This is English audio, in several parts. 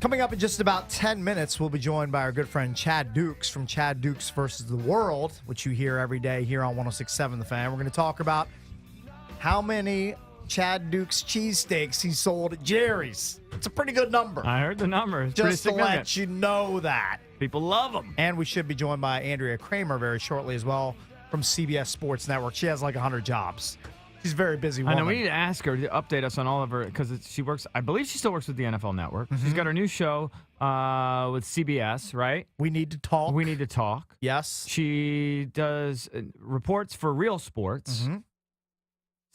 Coming up in just about 10 minutes, we'll be joined by our good friend Chad Dukes from Chad Dukes versus the World, which you hear every day here on 106.7 The Fan. We're going to talk about how many Chad Dukes cheesesteaks he sold at Jerry's. It's a pretty good number. I heard the number. It's just to pretty significant. let you know that. People love them. And we should be joined by Andrea Kremer very shortly as well from CBS Sports Network. She has like 100 jobs. She's a very busy woman. I know. We need to ask her to update us on all of her, because she works, I believe she still works with the NFL Network. Mm-hmm. She's got her new show with CBS, right? We Need to Talk. We Need to Talk. Yes. She does reports for Real Sports. Mm-hmm.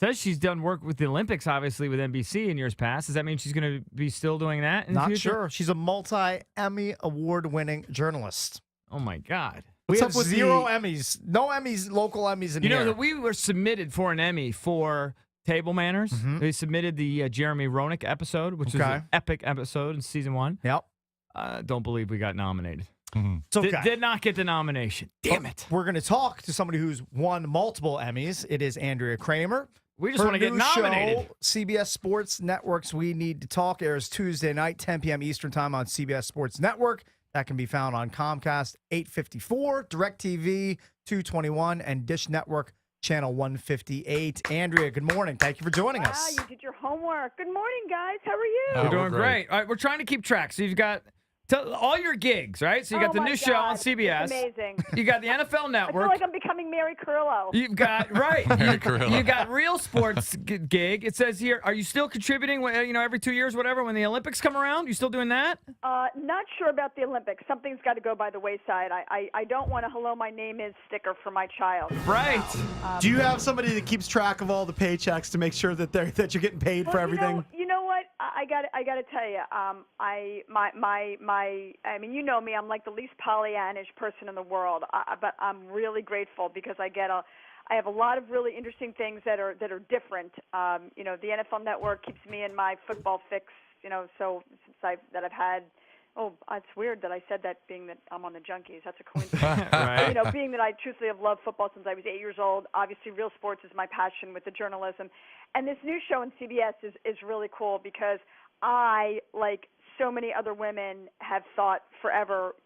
Says she's done work with the Olympics, obviously, with NBC in years past. Does that mean she's going to be still doing that in the future? Not sure. She's a multi-Emmy award-winning journalist. Oh, my God. We have zero Emmys. No Emmys, local Emmys in here. You know that we were submitted for an Emmy for Table Manners. Mm-hmm. They submitted the Jeremy Roenick episode, which was an epic episode in season 1. Yep. Don't believe we got nominated. Mm-hmm. It's okay. Did not get the nomination. Damn it. We're going to talk to somebody who's won multiple Emmys. It is Andrea Kremer. We just want to get nominated. Show, CBS Sports Network's We Need to Talk airs Tuesday night, 10 p.m. Eastern Time on CBS Sports Network. That can be found on Comcast 854, DirecTV 221, and Dish Network Channel 158. Andrea, good morning. Thank you for joining us. Wow, you did your homework. Good morning, guys. How are you? We're doing great. All right, we're trying to keep track. So you've got all your gigs, right? So you got the new show on CBS. It's amazing. You got the NFL Network. I feel like I'm becoming Mary Carrillo. You've got, right. You got Real Sports gig. It says here, are you still contributing, every 2 years, whatever, when the Olympics come around? You still doing that? Not sure about the Olympics. Something's got to go by the wayside. I don't want a hello, my name is sticker for my child. Right. Do you have somebody that keeps track of all the paychecks to make sure that you're getting paid for everything? You know what? I got to tell you, I mean, you know me. I'm like the least Pollyannish person in the world, but I'm really grateful because I have a lot of really interesting things that are different. The NFL Network keeps me in my football fix. So since I've had. Oh, it's weird that I said that, being that I'm on the Junkies. That's a coincidence. Right. Being that I truthfully have loved football since I was 8 years old. Obviously, Real Sports is my passion with the journalism. And this new show on CBS is really cool because I, like so many other women, have thought forever,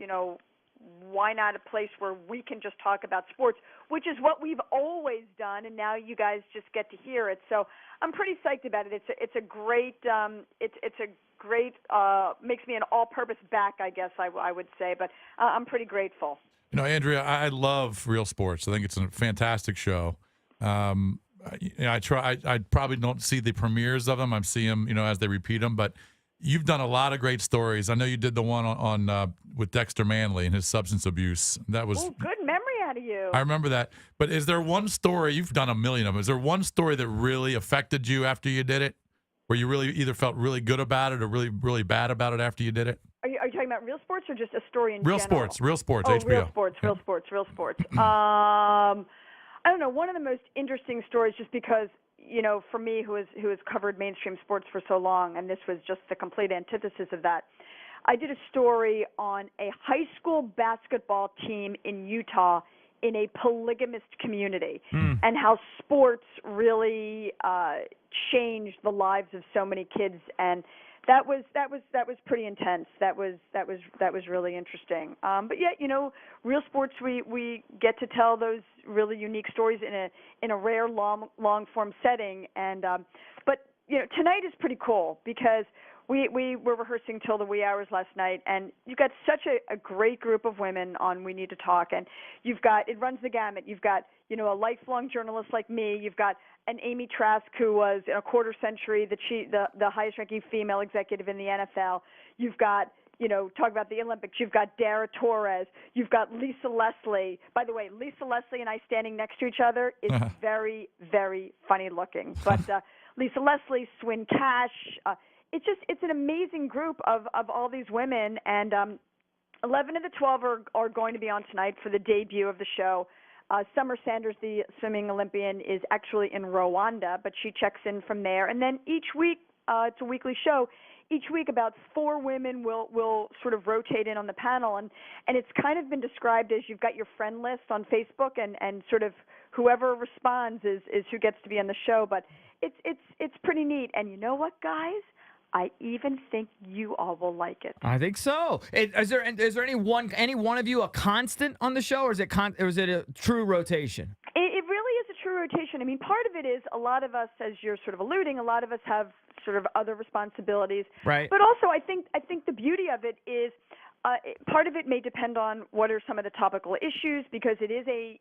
why not a place where we can just talk about sports, which is what we've always done, and now you guys just get to hear it. So I'm pretty psyched about it. It's a great makes me an all-purpose back, I guess I would say, but I'm pretty grateful. Andrea, I love Real Sports. I think it's a fantastic show. I probably don't see the premieres of them. I see them, as they repeat them, but you've done a lot of great stories. I know you did the one on with Dexter Manley and his substance abuse. That was good memory out of you. I remember that. But is there one story, you've done a million of them, is there one story that really affected you after you did it? Where you really either felt really good about it or really, really bad about it after you did it? Are you talking about Real Sports or just a story in Real general? Real Sports, oh, HBO. Real Sports. I don't know. One of the most interesting stories, just because, for me, who has covered mainstream sports for so long, and this was just the complete antithesis of that, I did a story on a high school basketball team in Utah in a polygamist community, and how sports really changed the lives of so many kids, and that was pretty intense. That was really interesting. But yet, Real Sports, we get to tell those really unique stories in a rare long form setting, and but tonight is pretty cool because we were rehearsing till the wee hours last night, and you've got such a great group of women on We Need to Talk, and it runs the gamut. You've got, a lifelong journalist like me. You've got an Amy Trask, who was in a quarter century the highest ranking female executive in the NFL. You've got, talk about the Olympics. You've got Dara Torres. You've got Lisa Leslie. By the way, Lisa Leslie and I standing next to each other is very, very funny looking. But Lisa Leslie, Swin Cash, it's an amazing group of all these women, and 11 of the 12 are going to be on tonight for the debut of the show. Summer Sanders, the swimming Olympian, is actually in Rwanda, but she checks in from there. And then each week, it's a weekly show. Each week, about 4 women will sort of rotate in on the panel, and it's kind of been described as you've got your friend list on Facebook, and sort of whoever responds is who gets to be on the show. But it's pretty neat. And you know what, guys? I even think you all will like it. I think so. Is there any one of you a constant on the show, or is it a true rotation? It really is a true rotation. I mean, part of it is a lot of us, as you're sort of alluding, a lot of us have sort of other responsibilities. Right. But also, I think the beauty of it is part of it may depend on what are some of the topical issues, because it is a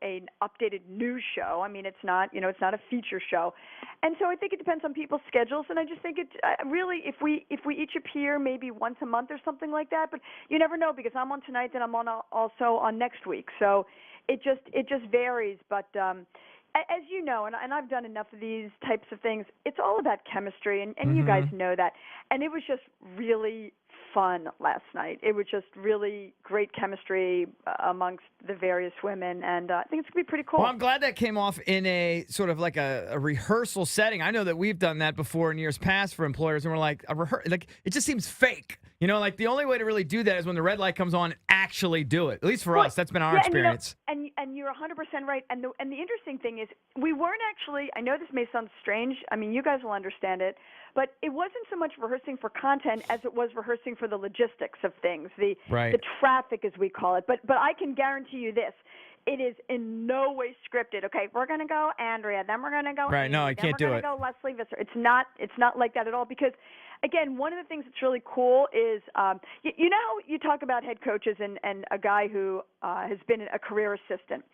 an updated news show. I mean, it's not a feature show, and so I think it depends on people's schedules. And I just think it really, if we each appear maybe once a month or something like that, but you never know, because I'm on tonight, then I'm on also on next week, so it just varies. But as you know, and I've done enough of these types of things, it's all about chemistry, and you guys know that. And it was just really fun last night. It was just really great chemistry amongst the various women, and I think it's going to be pretty cool. Well, I'm glad that came off in a sort of like a rehearsal setting. I know that we've done that before in years past for employers, and we're like, it just seems fake. Like the only way to really do that is when the red light comes on, actually do it. At least for us, that's been our experience. And you're 100% right. And the interesting thing is, we weren't actually, I know this may sound strange, I mean, you guys will understand it, but it wasn't so much rehearsing for content as it was rehearsing for the logistics of things, the traffic, as we call it. But I can guarantee you this. It is in no way scripted. Okay, we're going to go Andrea, then we're going to go Right, no, I can't do it. We're going to go Leslie Visser. It's not like that at all, because again, one of the things that's really cool is, you know how you talk about head coaches and a guy who has been a career assistant.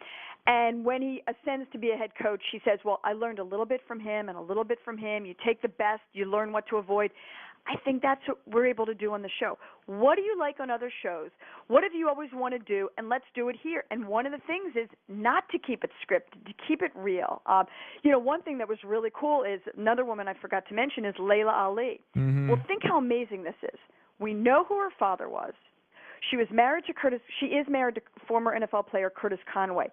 And when he ascends to be a head coach, he says, well, I learned a little bit from him and a little bit from him. You take the best, you learn what to avoid. I think that's what we're able to do on the show. What do you like on other shows? What have you always wanted to do? And let's do it here. And one of the things is not to keep it scripted, to keep it real. One thing that was really cool is, another woman I forgot to mention is Layla Ali. Well, think how amazing this is. We know who her father was. She is married to former NFL player Curtis Conway.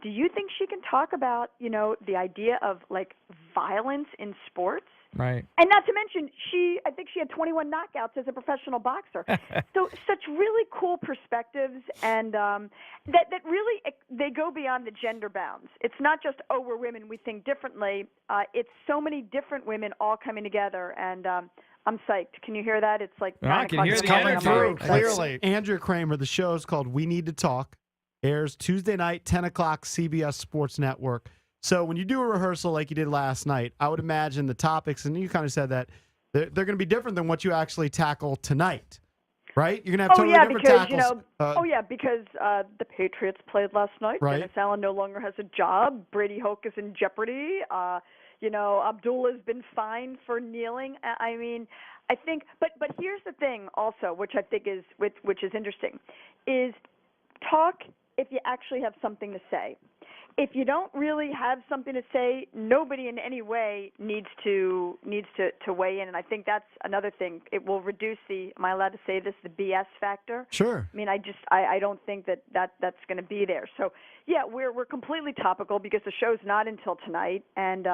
Do you think she can talk about, the idea of like violence in sports? Right. And not to mention, I think she had 21 knockouts as a professional boxer. So such really cool perspectives, and that really, they go beyond the gender bounds. It's not just, we're women, we think differently. It's so many different women all coming together, and I'm psyched. Can you hear that? It's like I can hear the morning. energy. I'm already excited. Clearly. Andrea Kremer. The show is called We Need to Talk. Airs Tuesday night, 10 o'clock, CBS Sports Network. So when you do a rehearsal like you did last night, I would imagine the topics, and you kind of said that, they're going to be different than what you actually tackle tonight, right? You're going to have totally different tackles. Because the Patriots played last night. Right. Dennis Allen no longer has a job. Brady Hoke is in jeopardy. Abdullah's been fined for kneeling. I mean, I think, but here's the thing also, which I think is interesting, is talk if you actually have something to say. If you don't really have something to say, nobody in any way needs to weigh in. And I think that's another thing. It will reduce am I allowed to say this, the BS factor? Sure. I mean, I don't think that's going to be there. So, yeah, we're completely topical because the show's not until tonight. And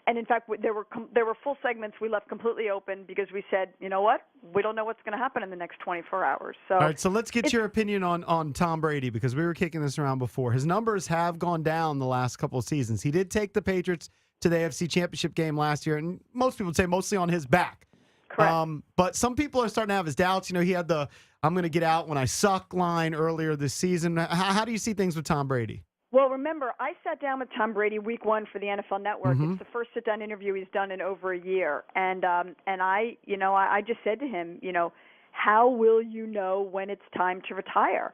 in fact, there were full segments we left completely open because we said, you know what? We don't know what's going to happen in the next 24 hours. So, all right, so let's get your opinion on Tom Brady, because we were kicking this around before. His numbers have gone down the last couple of seasons. He did take the Patriots to the AFC Championship game last year, and most people would say mostly on his back. Correct. But some people are starting to have his doubts. He had the "I'm going to get out when I suck" line earlier this season. How do you see things with Tom Brady? Well, remember, I sat down with Tom Brady week 1 for the NFL Network. It's the first sit-down interview he's done in over a year, and I just said to him, how will you know when it's time to retire?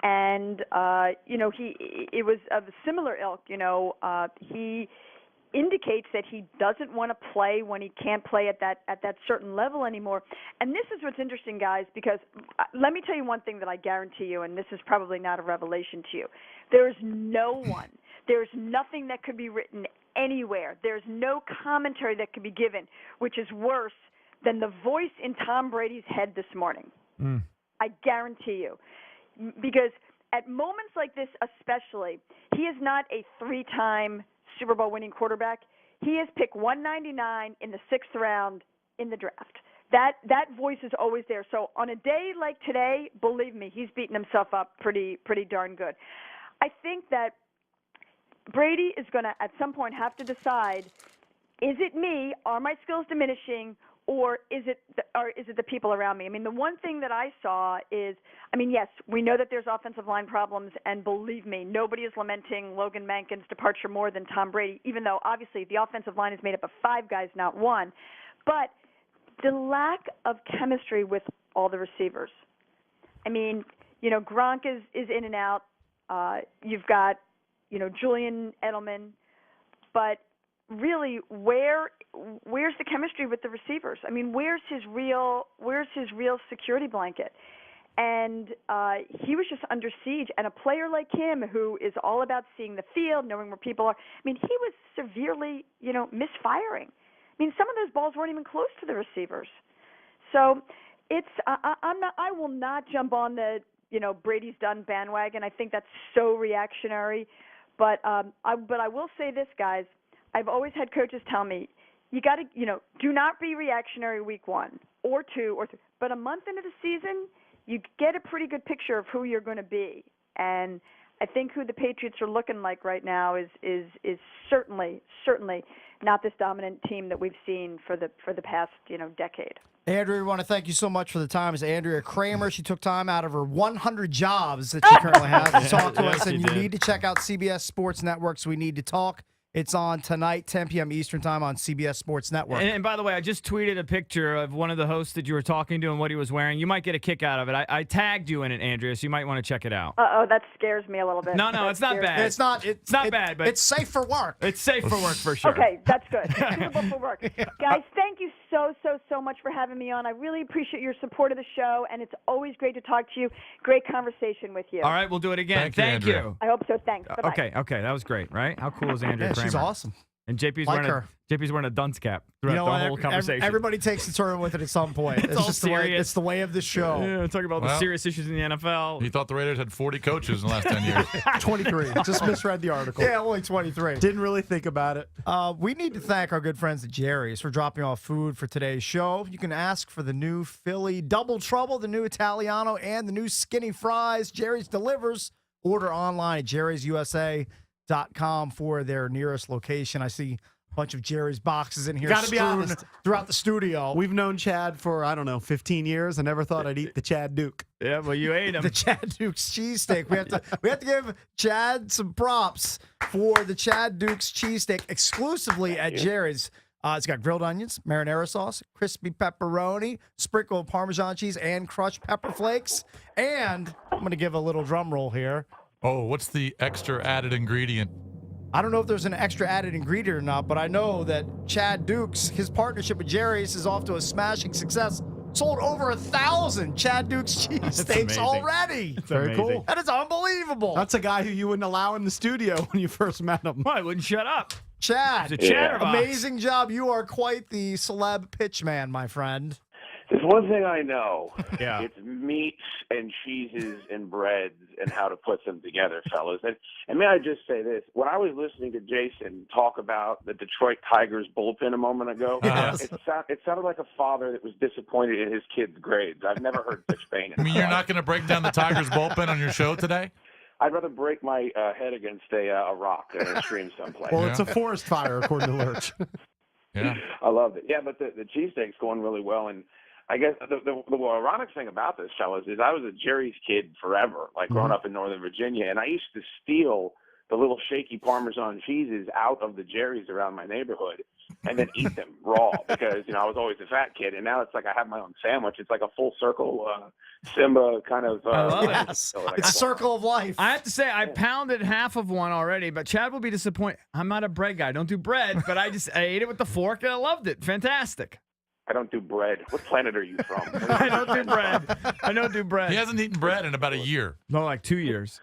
And it was of a similar ilk. He indicates that he doesn't want to play when he can't play at that certain level anymore. And this is what's interesting, guys, because let me tell you one thing that I guarantee you, and this is probably not a revelation to you. There's there's nothing that could be written anywhere. There's no commentary that could be given, which is worse than the voice in Tom Brady's head this morning. I guarantee you. Because at moments like this especially, he is not a 3-time Super Bowl winning quarterback. He is picked 199 in the 6th round in the draft. That voice is always there. So on a day like today, believe me, he's beating himself up pretty darn good. I think that Brady is going to at some point have to decide, is it me? Are my skills diminishing? or is it the people around me? I mean, the one thing that I saw is, I mean, yes, we know that there's offensive line problems, and believe me, nobody is lamenting Logan Mankin's departure more than Tom Brady, even though obviously the offensive line is made up of 5 guys, not 1. But the lack of chemistry with all the receivers. I mean, you know, Gronk is in and out. You've got, you know, Julian Edelman, but really, where's the chemistry with the receivers? I mean, where's his real security blanket? And he was just under siege. And a player like him, who is all about seeing the field, knowing where people are, I mean, he was severely, you know, misfiring. I mean, some of those balls weren't even close to the receivers. So it's I will not jump on the, you know, Brady's done bandwagon. I think that's so reactionary. But I will say this, guys. I've always had coaches tell me, you got to, you know, do not be reactionary week 1 or 2 or 3. But a month into the season, you get a pretty good picture of who you're going to be. And I think who the Patriots are looking like right now is certainly not this dominant team that we've seen for the past, you know, decade. Andrea, we want to thank you so much for the time. It's Andrea Kremer. She took time out of her 100 jobs that she currently has to talk to us. And you need to check out CBS Sports Network's We Need to Talk. It's on tonight, 10 p.m. Eastern time on CBS Sports Network. And by the way, I just tweeted a picture of one of the hosts that you were talking to and what he was wearing. You might get a kick out of it. I tagged you in it, Andrea, so you might want to check it out. Uh-oh, that scares me a little bit. No, it's not bad. It's not bad, but it's safe for work. It's safe for work for sure. Okay, that's good. It's suitable for work. Guys, thank you so much for having me on. I really appreciate your support of the show, and it's always great to talk to you. Great conversation with you. All right, we'll do it again. Thank you. I hope so. Thanks. Bye-bye. Okay, that was great, right? How cool is Andrea Kremer? She's awesome. And JP's Like wearing a dunce cap throughout the whole conversation. Everybody takes a turn with it at some point. It's all just serious. It's the way of the show. Yeah, talking about the serious issues in the NFL. He thought the Raiders had 40 coaches in the last 10 years. 23. Just misread the article. Yeah, only 23. Didn't really think about it. We need to thank our good friends at Jerry's for dropping off food for today's show. You can ask for the new Philly Double Trouble, the new Italiano, and the new Skinny Fries. Jerry's delivers. Order online at jerry'susa.com for their nearest location. I see a bunch of Jerry's boxes in here Gotta be strewn honest. throughout the studio. We've known Chad for, 15 years. I never thought I'd eat the Chad Duke. Yeah, well, you ate him. The Chad Duke's cheesesteak. We have to give Chad some props for the Chad Duke's cheesesteak exclusively at Jerry's. It's got grilled onions, marinara sauce, crispy pepperoni, sprinkle of Parmesan cheese, and crushed pepper flakes. And I'm going to give a little drum roll here. Oh, what's the extra added ingredient? I don't know if there's an extra added ingredient or not, but I know that Chad Duke's, his partnership with Jerry's is off to a smashing success. Sold over 1,000 Chad Duke's cheesesteaks already. Very cool. That is unbelievable. That's a guy who you wouldn't allow in the studio when you first met him. Well, I wouldn't shut up. Chad, It's a chatterbox. amazing job. You are quite the celeb pitch man, my friend. There's one thing I know. Yeah. It's meats and cheeses and breads and how to put them together, fellas. And may I just say this? When I was listening to Jason talk about the Detroit Tigers bullpen a moment ago, Yes. it sounded like a father that was disappointed in his kid's grades. I've never heard such pain. I mean, you're not going to break down the Tigers bullpen on your show today? I'd rather break my head against a rock in a stream someplace. Well, it's a forest fire, according to Lurch. Yeah. I loved it. Yeah, but the cheesesteak's going really well. And I guess the ironic thing about this, fellas, is I was a Jerry's kid forever, like growing up in Northern Virginia, and I used to steal the little shaky Parmesan cheeses out of the Jerry's around my neighborhood and then eat them raw because, I was always a fat kid, and now it's like I have my own sandwich. It's like a full circle Simba kind of. I love it. Yes. It's a circle of life. I have to say, I pounded half of one already, but Chad will be disappointed. I'm not a bread guy. I don't do bread, but I ate it with the fork, and I loved it. Fantastic. I don't do bread. What planet are you from? I don't do bread. I don't do bread. He hasn't eaten bread in about a year. No, like 2 years.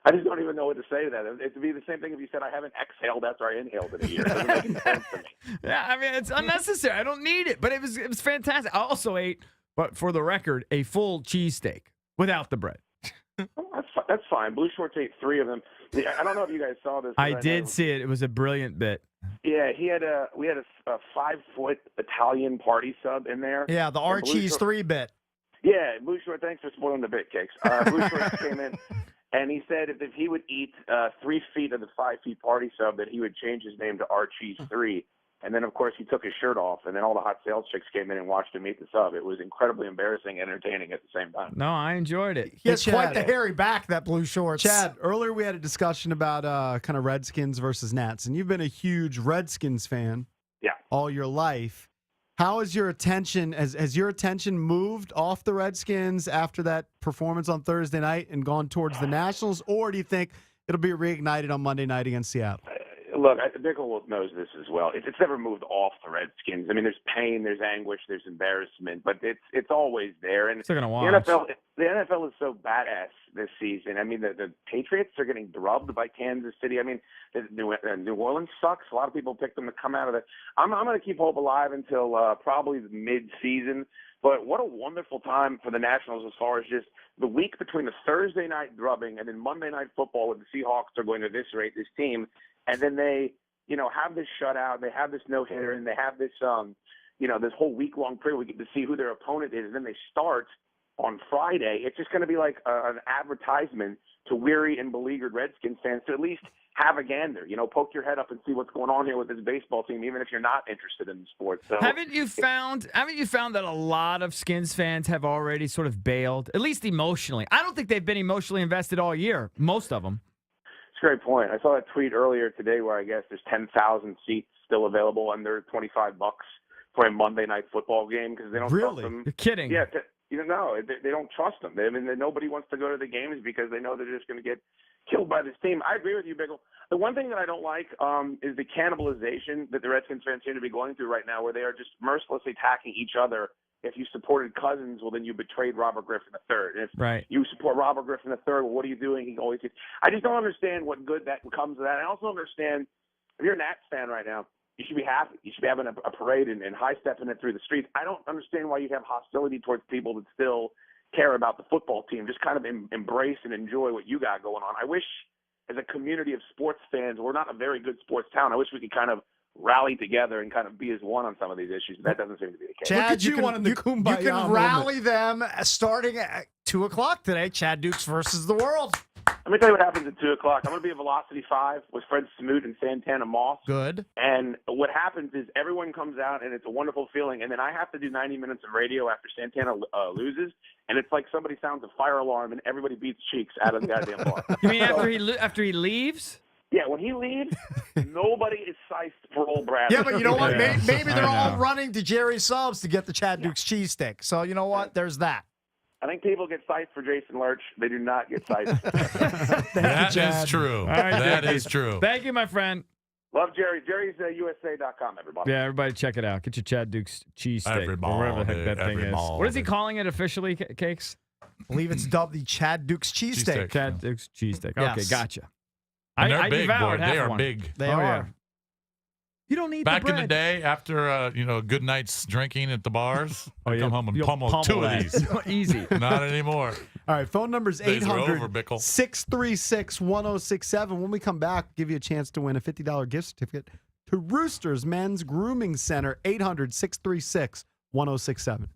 I just don't even know what to say to that. It'd be the same thing if you said I haven't exhaled after I inhaled in a year. It doesn't make any sense to me. Yeah, I mean, it's unnecessary. I don't need it, but it was fantastic. I also ate, but for the record, a full cheesesteak without the bread. That's fine. Blue Shorts ate 3 of them. I don't know if you guys saw this. I did see it. It was a brilliant bit. Yeah, we had a 5-foot Italian party sub in there. Yeah, the And Blue Archie's Short- 3-bit. Yeah, Blue Short. Thanks for spoiling the bit, Cakes. Blue Short came in, and he said if he would eat 3 feet of the 5 feet party sub, that he would change his name to Archie's 3. And then, of course, he took his shirt off, and then all the hot sales chicks came in and watched him eat the sub. It was incredibly embarrassing and entertaining at the same time. No, I enjoyed it. He has Hey, quite Chad. the hairy back, that blue shorts. Chad, earlier we had a discussion about kind of Redskins versus Nats, and you've been a huge Redskins fan Yeah. all your life. How has your attention has your attention moved off the Redskins after that performance on Thursday night and gone towards the Nationals, or do you think it'll be reignited on Monday night against Seattle? Look, Bickle knows this as well. It's never moved off the Redskins. I mean, there's pain, there's anguish, there's embarrassment, but it's always there. And Still gonna watch. the NFL is so badass this season. I mean, the Patriots are getting drubbed by Kansas City. I mean, New Orleans sucks. A lot of people picked them to come out of it. I'm going to keep hope alive until probably the mid-season. But what a wonderful time for the Nationals as far as just the week between the Thursday night drubbing and then Monday night football when the Seahawks are going to eviscerate this team. And then they, have this shutout, they have this no-hitter, and they have this, this whole week-long period. We get to see who their opponent is, and then they start on Friday. It's just going to be like an advertisement to weary and beleaguered Redskins fans to at least have a gander. Poke your head up and see what's going on here with this baseball team, even if you're not interested in the sport. So, Haven't you found that a lot of Skins fans have already sort of bailed, at least emotionally? I don't think they've been emotionally invested all year, most of them. It's a great point. I saw that tweet earlier today where I guess there's 10,000 seats still available under $25 for a Monday night football game because they don't trust them. You're kidding. Yeah, no, they don't trust them. Nobody wants to go to the games because they know they're just going to get killed by this team. I agree with you, Bickle. The one thing that I don't like is the cannibalization that the Redskins fans seem to be going through right now, where they are just mercilessly attacking each other. If you supported Cousins, well, then you betrayed Robert Griffin III. And if you support Robert Griffin III, well, what are you doing? He always gets. I just don't understand what good that comes of that. I also understand if you're a Nats fan right now, you should be happy. You should be having a parade and high-stepping it through the streets. I don't understand why you have hostility towards people that still care about the football team. Just kind of embrace and enjoy what you got going on. I wish, as a community of sports fans, we're not a very good sports town. I wish we could kind of rally together and kind of be as one on some of these issues. That doesn't seem to be the case. Chad, you can rally them starting at 2 o'clock today. Chad Dukes versus the world. Let me tell you what happens at 2 o'clock. I'm going to be at Velocity 5 with Fred Smoot and Santana Moss. Good. And what happens is everyone comes out, and it's a wonderful feeling. And then I have to do 90 minutes of radio after Santana loses. And it's like somebody sounds a fire alarm, and everybody beats cheeks out of the goddamn bar. You mean after he leaves? Yeah, when he leaves, nobody is sized for old Brad. Yeah, but you know what? Maybe they're all running to Jerry's Subs to get the Chad Dukes cheesesteak. So you know what? There's that. I think people get sized for Jason Lurch. They do not get sized. That is true. All right, That Junkies. is true. Thank you, my friend. Love Jerry. Jerry's USA.com, everybody. Yeah, everybody check it out. Get your Chad Dukes cheesesteak. Everybody, Wherever the heck that thing is. everybody. What is he calling it officially, Cakes? I believe it's dubbed the Chad Dukes cheesesteak. Cheesesteak. Chad Dukes cheesesteak. Yes. Okay, gotcha. And they're I big, devoured boy. half They are one. big. They Oh, are. yeah. You don't need Back the in bread. the day, after a good night's drinking at the bars, I come home and You'll pummel two of that. these. Easy. Not anymore. All right, phone number's Days are 800 over, Bickle. 636-1067. When we come back, give you a chance to win a $50 gift certificate to Roosters Men's Grooming Center, 800-636-1067.